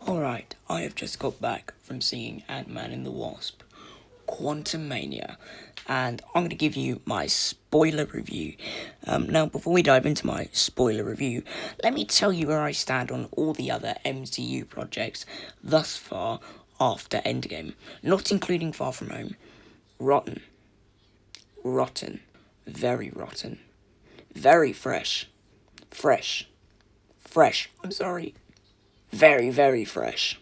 Alright, I have just got back from seeing Ant-Man and the Wasp, QUANTAMANIA, and I'm going to give you my spoiler review. Now, before we dive into my spoiler review, let me tell you where I stand on all the other MCU projects thus far after Endgame, not including Far From Home. Rotten. Rotten. Very rotten. Very fresh. Fresh. I'm sorry. Very, very fresh.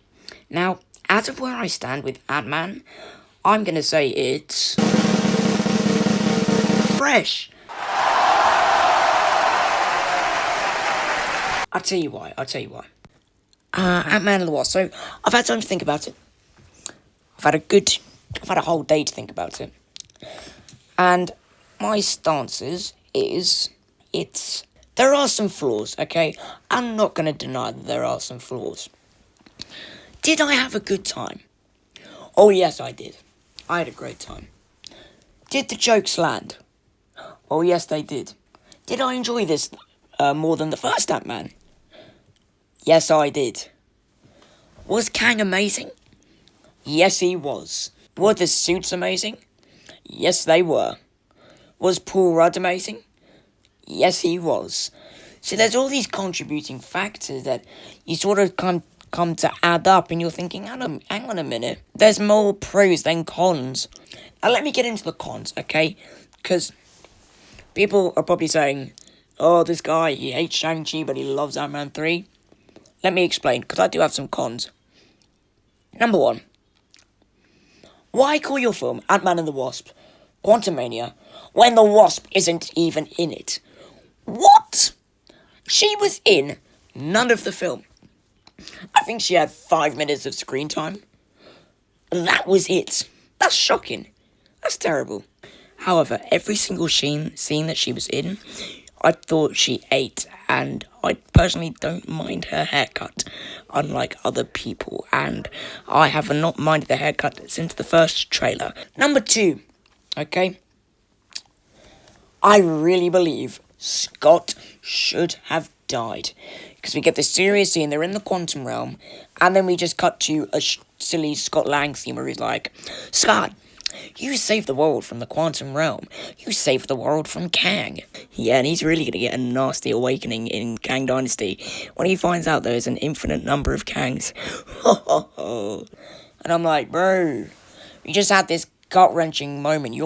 Now, as of where I stand with Ant-Man, I'm going to say it's fresh. I'll tell you why. Ant-Man and the Wasp. So, I've had time to think about it. I've had a whole day to think about it. And my stance is there are some flaws, okay? I'm not going to deny that there are some flaws. Did I have a good time? Oh, yes, I did. I had a great time. Did the jokes land? Oh, yes, they did. Did I enjoy this more than the first Ant-Man? Yes, I did. Was Kang amazing? Yes, he was. Were the suits amazing? Yes, they were. Was Paul Rudd amazing? Yes, he was. So there's all these contributing factors that you sort of come to add up, and you're thinking, hang on a minute. There's more pros than cons. Now let me get into the cons, okay? Because people are probably saying, oh, this guy, he hates Shang-Chi, but he loves Ant-Man 3. Let me explain, because I do have some cons. Number one, why call your film Ant-Man and the Wasp QUANTAMANIA when the Wasp isn't even in it? What? She was in none of the film. I think she had 5 minutes of screen time. That was it. That's shocking. That's terrible. However, every single scene that she was in, I thought she ate, and I personally don't mind her haircut, unlike other people, and I have not minded the haircut since the first trailer. Number two, okay? I really believe Scott should have died. Because we get this serious scene, they're in the quantum realm, and then we just cut to a silly Scott Lang scene where he's like, Scott, you saved the world from the quantum realm. You saved the world from Kang. Yeah, and he's really going to get a nasty awakening in Kang Dynasty when he finds out there's an infinite number of Kangs. And I'm like, bro, you just had this gut-wrenching moment. The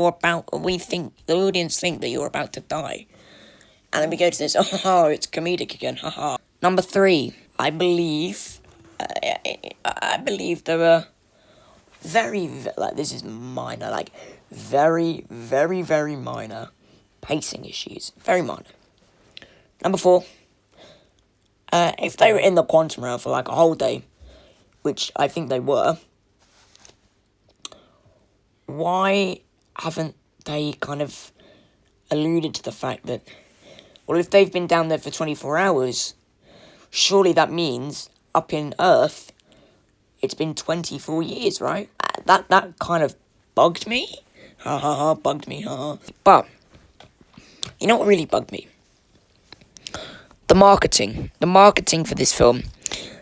audience think that you're about to die. And then we go to this, it's comedic again, haha. Number three, I believe there were this is minor, very, very, very minor pacing issues. Very minor. Number four, if they were in the quantum realm for a whole day, which I think they were, why haven't they kind of alluded to the fact that, well, if they've been down there for 24 hours, surely that means up in Earth, it's been 24 years, right? That kind of bugged me. Bugged me, But, you know what really bugged me? The marketing. The marketing for this film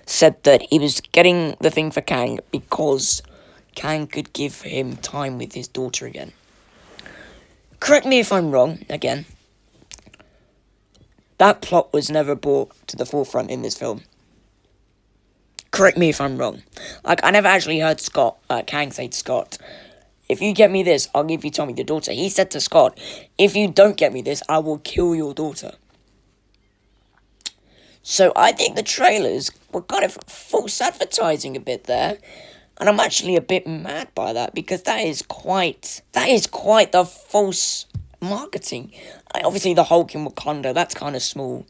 said that he was getting the thing for Kang because Kang could give him time with his daughter again. Correct me if I'm wrong, again. That plot was never brought to the forefront in this film. Correct me if I'm wrong. I never actually heard Kang say to Scott, if you get me this, I'll give you Tommy, the daughter. He said to Scott, if you don't get me this, I will kill your daughter. So I think the trailers were kind of false advertising a bit there. And I'm actually a bit mad by that, because that is quite the false marketing. Obviously, the Hulk in Wakanda, that's kind of small.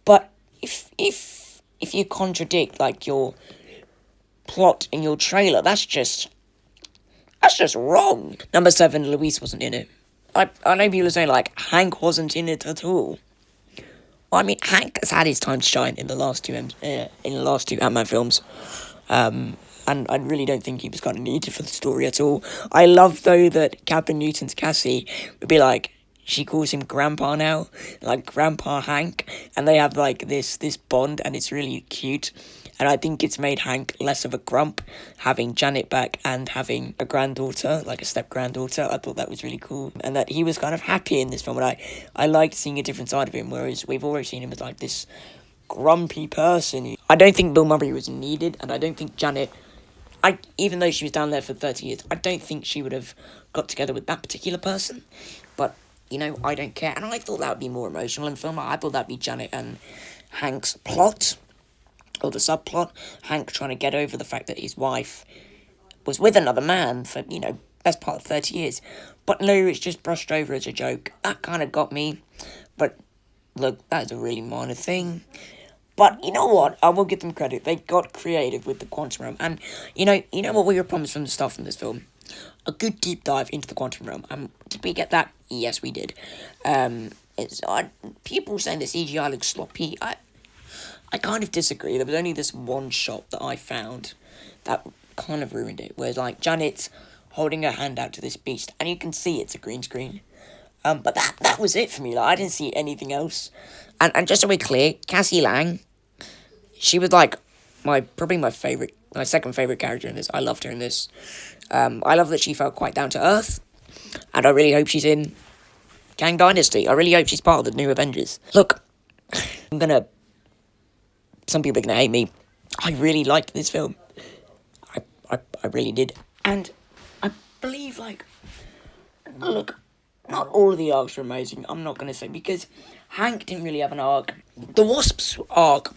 But if you contradict your plot in your trailer, that's just wrong. Number 7, Luis wasn't in it. I know people are saying Hank wasn't in it at all. Well, I mean, Hank has had his time to shine in the last two Ant-Man films. And I really don't think he was kind of needed for the story at all. I love, though, that Captain Newton's Cassie would be she calls him Grandpa now, Grandpa Hank, and they have, this bond, and it's really cute. And I think it's made Hank less of a grump, having Janet back and having a granddaughter, like a step-granddaughter. I thought that was really cool. And that he was kind of happy in this film. And I liked seeing a different side of him, whereas we've always seen him as like this grumpy person. I don't think Bill Murray was needed, and I don't think Janet... even though she was down there for 30 years, I don't think she would have got together with that particular person. But, you know, I don't care. And I thought that would be more emotional in the film. I thought that would be Janet and Hank's plot, or the subplot. Hank trying to get over the fact that his wife was with another man for, you know, best part of 30 years. But no, it's just brushed over as a joke. That kind of got me. But, look, that is a really minor thing. But you know what? I will give them credit. They got creative with the quantum realm. And, you know what we were promised from the start from this film? A good deep dive into the quantum realm. Did we get that? Yes, we did. People saying the CGI looks sloppy. I kind of disagree. There was only this one shot that I found that kind of ruined it. Where, like, Janet's holding her hand out to this beast. And you can see it's a green screen. But that was it for me. Like, I didn't see anything else. And just so we're clear, Cassie Lang, she was like probably my second favourite character in this. I loved her in this. I love that she felt quite down to earth. And I really hope she's in Kang Dynasty. I really hope she's part of the new Avengers. Look, some people are gonna hate me. I really liked this film. I really did. And I believe, like, look, not all of the arcs are amazing. I'm not gonna say, because Hank didn't really have an arc. The Wasp's arc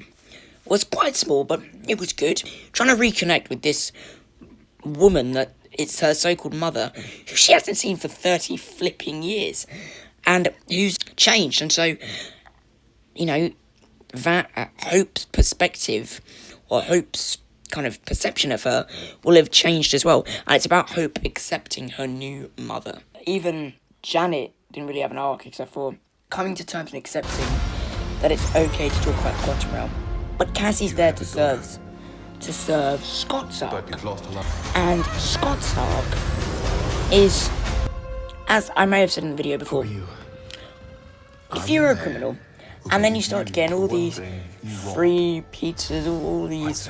was quite small, but it was good. Trying to reconnect with this woman that it's her so-called mother, who she hasn't seen for 30 flipping years, and who's changed. And so, you know, that Hope's perspective, or Hope's kind of perception of her, will have changed as well. And it's about Hope accepting her new mother. Even Janet didn't really have an arc, except for coming to terms and accepting that it's okay to talk about the quantum realm. But Cassie's there to serve Scott's arc. And Scott's arc is, as I may have said in the video before, if you're a criminal, and then you start getting all these free pizzas, all these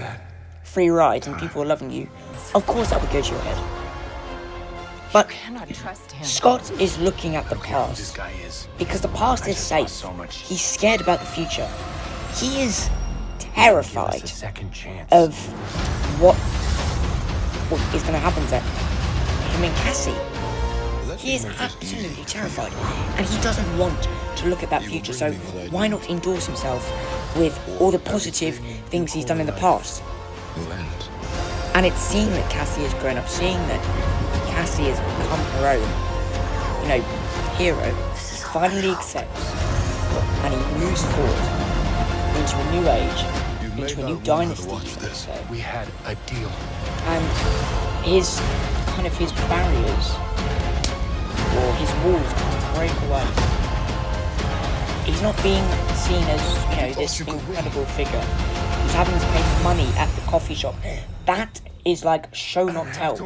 free rides, and people are loving you, of course that would go to your head. But Scott is looking at the past, because the past is safe. He's scared about the future. He is terrified of what is going to happen to him and Cassie. He is absolutely terrified, and he doesn't want to look at that future, so why not endorse himself with all the positive things he's done in the past? And it's seeing that Cassie has grown up, seeing that Cassie has become her own, you know, hero. He finally accepts, and he moves forward into a new age, into a new dynasty, We had a deal. And his barriers, or his walls, break away. He's not being seen as, you know, this incredible figure. He's having to pay money at the coffee shop. That is like show not tell.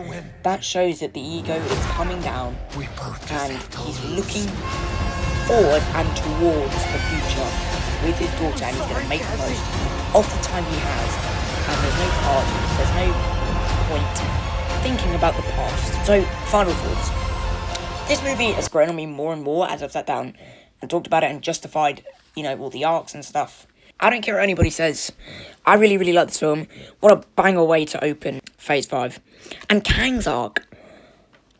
That shows that the ego is coming down, and he's looking forward and towards the future with his daughter, and he's going to make the most of the time he has. And there's no part, there's no point thinking about the past. So, final thoughts. This movie has grown on me more and more as I've sat down and talked about it and justified, you know, all the arcs and stuff. I don't care what anybody says. I really, really like this film. What a banger way to open Phase 5. And Kang's arc.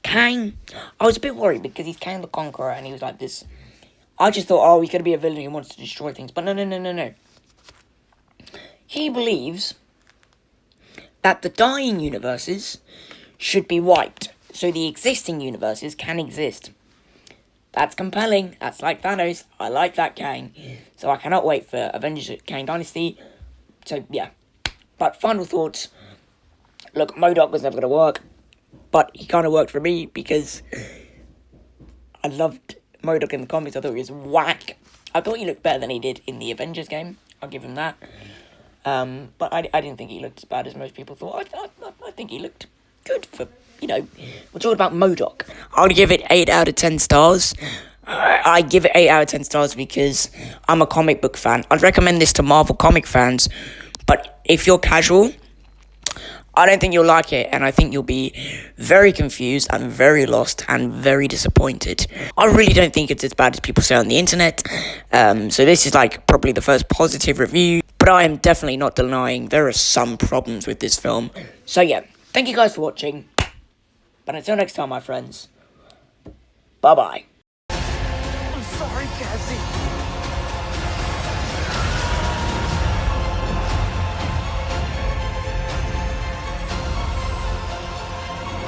Kang, I was a bit worried because he's Kang the Conqueror and he was like this. I just thought, oh, he's going to be a villain who wants to destroy things. But no. He believes that the dying universes should be wiped, so the existing universes can exist. That's compelling. That's like Thanos. I like that Kang. So I cannot wait for Avengers Kang Dynasty. So, yeah. But final thoughts. Look, MODOK was never going to work. But he kind of worked for me because I loved MODOK in the comics. I thought he was whack. I thought he looked better than he did in the Avengers game. I'll give him that. But I didn't think he looked as bad as most people thought. I think he looked good for, you know, we're talking about MODOK. I would give it 8 out of 10 stars. I give it 8 out of 10 stars because I'm a comic book fan. I'd recommend this to Marvel comic fans But if you're casual, I don't think you'll like it, and I think you'll be very confused and very lost and very disappointed. I really don't think it's as bad as people say on the internet. So this is like probably the first positive review, but I am definitely not denying there are some problems with this film. So yeah, thank you guys for watching. But until next time, my friends, bye-bye.